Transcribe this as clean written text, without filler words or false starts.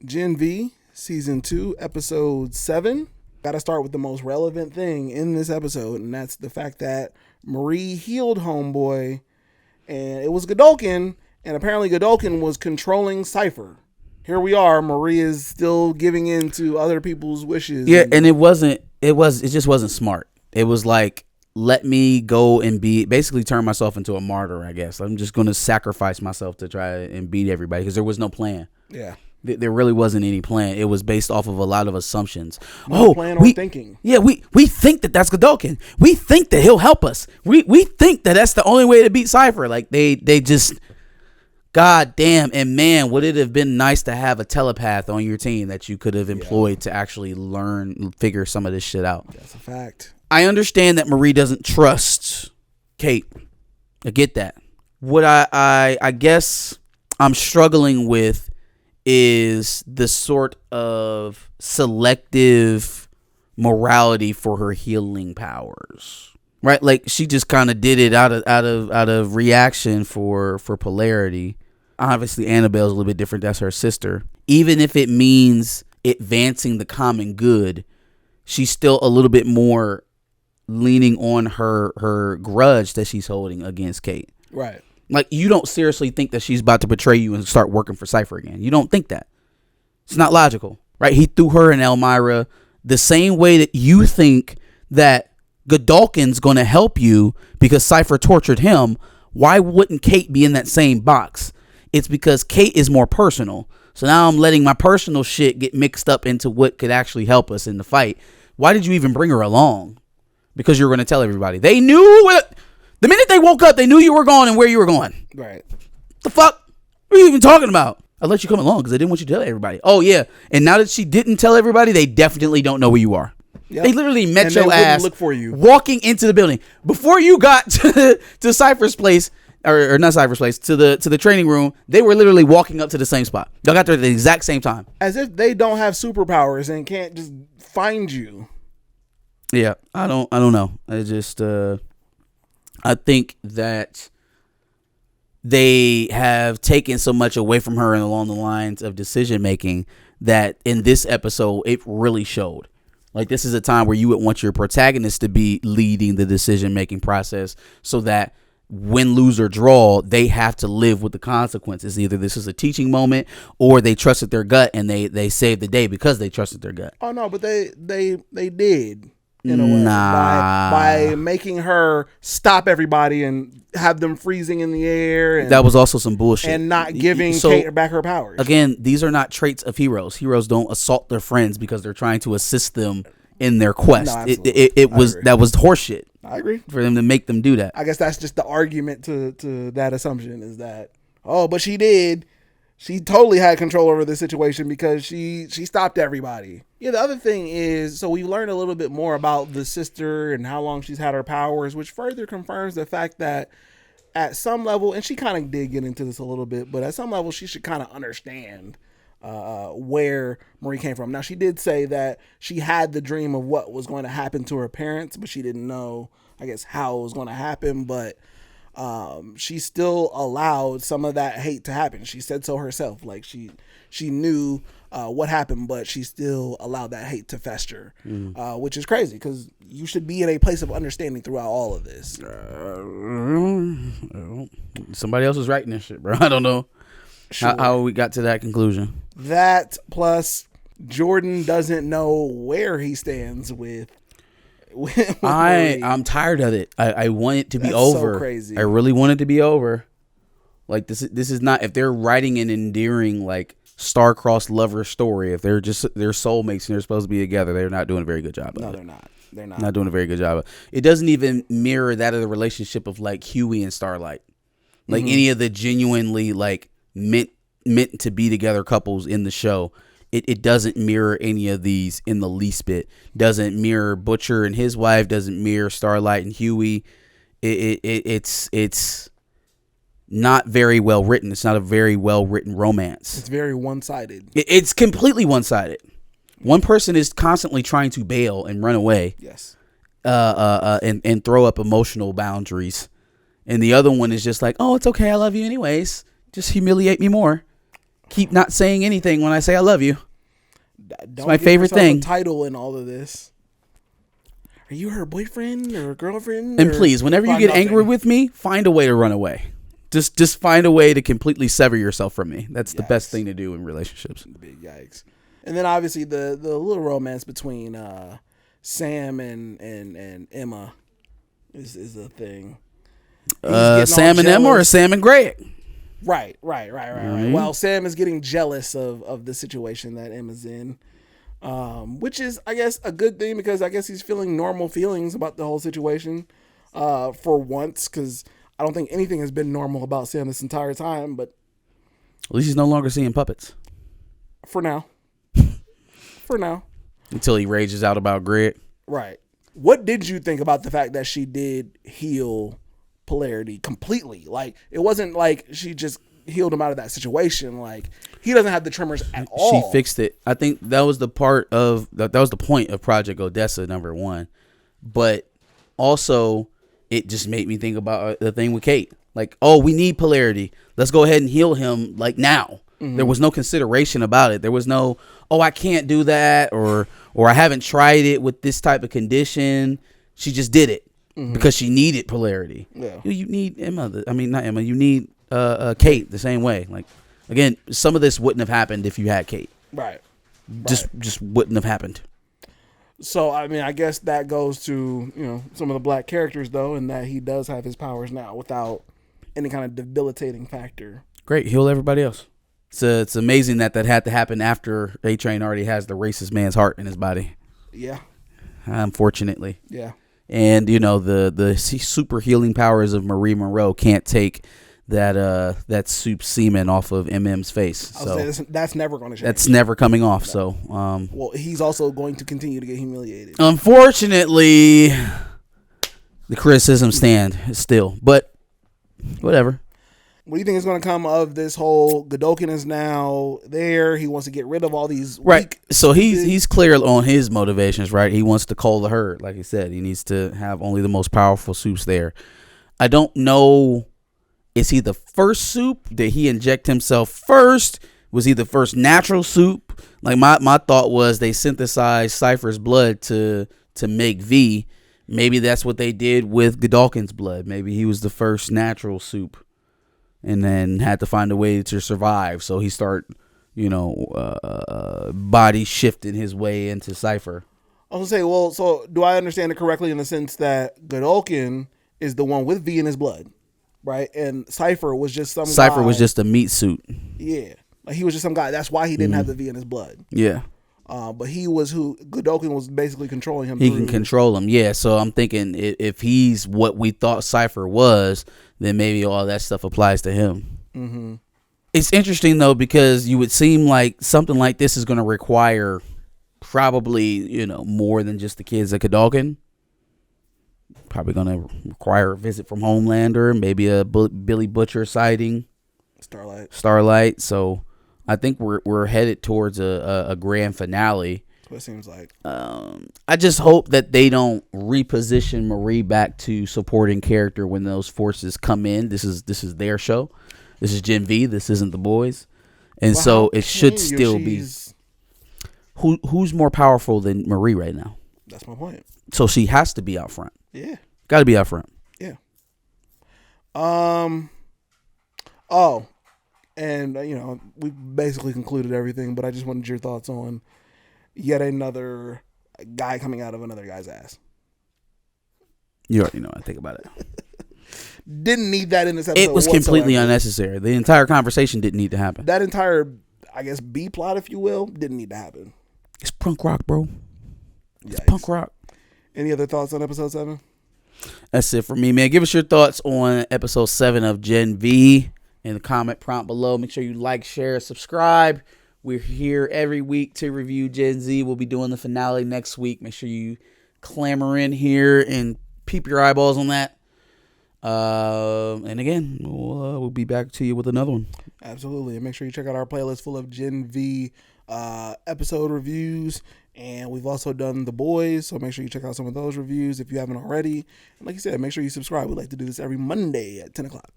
Gen V, Season 2, Episode 7. Gotta start with the most relevant thing in this episode, and that's the fact that Marie healed Homeboy, and it was Godolkin, and apparently Godolkin was controlling Cipher. Here we are, Marie is still giving in to other people's wishes. Yeah, and it just wasn't smart. It was like, let me go and basically turn myself into a martyr, I guess. I'm just going to sacrifice myself to try and beat everybody because there was no plan. Yeah. There really wasn't any plan. It was based off of a lot of assumptions. No plan or thinking. Yeah, we think that that's Godolkin. We think that he'll help us. We think that that's the only way to beat Cipher. Like they just, God damn. And man, would it have been nice to have a telepath on your team that you could have employed to actually figure some of this shit out. That's a fact. I understand that Marie doesn't trust Kate. I get that. What I guess I'm struggling with is the sort of selective morality for her healing powers, right? Like she just kind of did it out of reaction for polarity. Obviously, Annabelle's a little bit different. That's her sister. Even if it means advancing the common good, she's still a little bit more leaning on her grudge that she's holding against Kate. Right. Like, you don't seriously think that she's about to betray you and start working for Cipher again. You don't think that. It's not logical, right? He threw her in Elmira the same way that you think that Godolkin's going to help you because Cipher tortured him. Why wouldn't Kate be in that same box? It's because Kate is more personal. So now I'm letting my personal shit get mixed up into what could actually help us in the fight. Why did you even bring her along? Because you were going to tell everybody. They knew the minute they woke up, they knew you were going and where you were going. Right. The fuck? What are you even talking about? I let you come along because I didn't want you to tell everybody. Oh, yeah. And now that she didn't tell everybody, they definitely don't know where you are. Yep. They literally met your ass look for you walking into the building. Before you got to Cypher's place, or not Cypher's place, to the training room, they were literally walking up to the same spot. Y'all got there at the exact same time. As if they don't have superpowers and can't just find you. Yeah, I don't know. I just I think that they have taken so much away from her and along the lines of decision making that in this episode it really showed. Like, this is a time where you would want your protagonist to be leading the decision making process so that win, lose, or draw, they have to live with the consequences. Either this is a teaching moment or they trusted their gut and they saved the day because they trusted their gut. Oh no, but they did. In a way, by making her stop everybody and have them freezing in the air. And that was also some bullshit. And not giving Kate back her powers. Again, these are not traits of heroes. Heroes don't assault their friends because they're trying to assist them in their quest. No, that was horseshit. I agree. For them to make them do that. I guess that's just the argument to that assumption is that, but she did. She totally had control over the situation because she stopped everybody. Yeah, the other thing is, so we learned a little bit more about the sister and how long she's had her powers, which further confirms the fact that at some level, and she kind of did get into this a little bit, but at some level she should kind of understand where Marie came from. Now, she did say that she had the dream of what was going to happen to her parents, but she didn't know, I guess, how it was going to happen, but she still allowed some of that hate to happen. She said so herself. Like she knew what happened, but she still allowed that hate to fester, which is crazy because you should be in a place of understanding throughout all of this. Somebody else is writing this shit, bro. I don't know how we got to that conclusion. That plus Jordan doesn't know where he stands with I'm tired of it. I want it to be over. So crazy. I really want it to be over. Like this is not, if they're writing an endearing like star-crossed lover story, if they're soulmates and they're supposed to be together, they're not doing a very good job of it. No, they're not. They're not doing a very good job of it. It doesn't even mirror that of the relationship of like Huey and Starlight. Like any of the genuinely like meant to be together couples in the show. It doesn't mirror any of these in the least bit. Doesn't mirror Butcher and his wife. Doesn't mirror Starlight and Huey. It's not very well written. It's not a very well written romance. It's very one-sided. It's completely one-sided. One person is constantly trying to bail and run away. Yes. And throw up emotional boundaries, and the other one is just like, oh, it's okay, I love you anyways. Just humiliate me more. keep not saying anything when I say I love you. It's my favorite thing. A title in all of this. Are you her boyfriend or girlfriend? And please, whenever you get angry with me, find a way to run away. Just find a way to completely sever yourself from me. That's the best thing to do in relationships. Big yikes. And then obviously the little romance between Sam and Emma is a thing. Sam and Emma or Sam and Greg? Right. Well, Sam is getting jealous of the situation that Emma's in, which is, I guess, a good thing because I guess he's feeling normal feelings about the whole situation for once, because I don't think anything has been normal about Sam this entire time, but at least he's no longer seeing puppets. For now. Until he rages out about Greg. Right. What did you think about the fact that she did heal Polarity completely? Like, it wasn't like she just healed him out of that situation. Like, he doesn't have the tremors at all. She fixed it. I think that was the part of that was the point of Project Odessa #1. But also, it just made me think about the thing with Kate. Like, oh, we need Polarity. Let's go ahead and heal him like now. Mm-hmm. There was no consideration about it. There was no, oh, I can't do that, or I haven't tried it with this type of condition. She just did it because she needed Polarity. Yeah. You need Emma. Not Emma. You need Kate the same way. Like, again, some of this wouldn't have happened if you had Kate. Right. Just wouldn't have happened. So, I mean, I guess that goes to, some of the black characters, though, and that he does have his powers now without any kind of debilitating factor. Great. Heal everybody else. It's amazing that had to happen after A-Train already has the racist man's heart in his body. Yeah. Unfortunately. Yeah. And, the super healing powers of Marie Moreau can't take that soup semen off of MM's face. So that's never going to change. That's never coming off. No. So, well, he's also going to continue to get humiliated. Unfortunately, the criticisms stand still, but whatever. What do you think is going to come of this whole Godolkin is now there? He wants to get rid of all these right. So he's clear on his motivations, right? He wants to cull the herd, like he said. He needs to have only the most powerful soups there. I don't know. Is he the first soup? Did he inject himself first? Was he the first natural soup? Like my thought was they synthesized Cipher's blood to make V. Maybe that's what they did with Godolkin's blood. Maybe he was the first natural soup. And then had to find a way to survive. So he start, body shifting his way into Cipher. I was going to say, well, so do I understand it correctly in the sense that Godolkin is the one with V in his blood, right? And Cipher was just some Cipher guy. Was just a meat suit. Yeah. Like he was just some guy. That's why he didn't have the V in his blood. Yeah. But he was who Godolkin was basically controlling him. He can control him, yeah. So I'm thinking if he's what we thought Cipher was, then maybe all that stuff applies to him. Mm-hmm. It's interesting though because you would seem like something like this is going to require probably more than just the kids at Godolkin. Probably going to require a visit from Homelander, maybe a Billy Butcher sighting, Starlight. So. I think we're headed towards a grand finale. That's what it seems like. I just hope that they don't reposition Marie back to supporting character when those forces come in. This is their show. This is Gen V. This isn't the boys, and so it should still be. Who's more powerful than Marie right now? That's my point. So she has to be out front. Yeah, got to be out front. Yeah. Oh. And, we basically concluded everything, but I just wanted your thoughts on yet another guy coming out of another guy's ass. You already know what I think about it. Didn't need that in this episode. It was completely unnecessary. The entire conversation didn't need to happen. That entire, I guess, B plot, if you will, didn't need to happen. It's punk rock, bro. It's punk rock. Any other thoughts on episode 7? That's it for me, man. Give us your thoughts on episode 7 of Gen V. In the comment prompt below. Make sure you like, share, subscribe. We're here every week to review Gen Z. We'll be doing the finale next week. Make sure you clamor in here and peep your eyeballs on that. And again, we'll be back to you with another one. Absolutely. And make sure you check out our playlist full of Gen V episode reviews. And we've also done The Boys, so make sure you check out some of those reviews if you haven't already. And like you said, make sure you subscribe. We like to do this every Monday at 10 o'clock.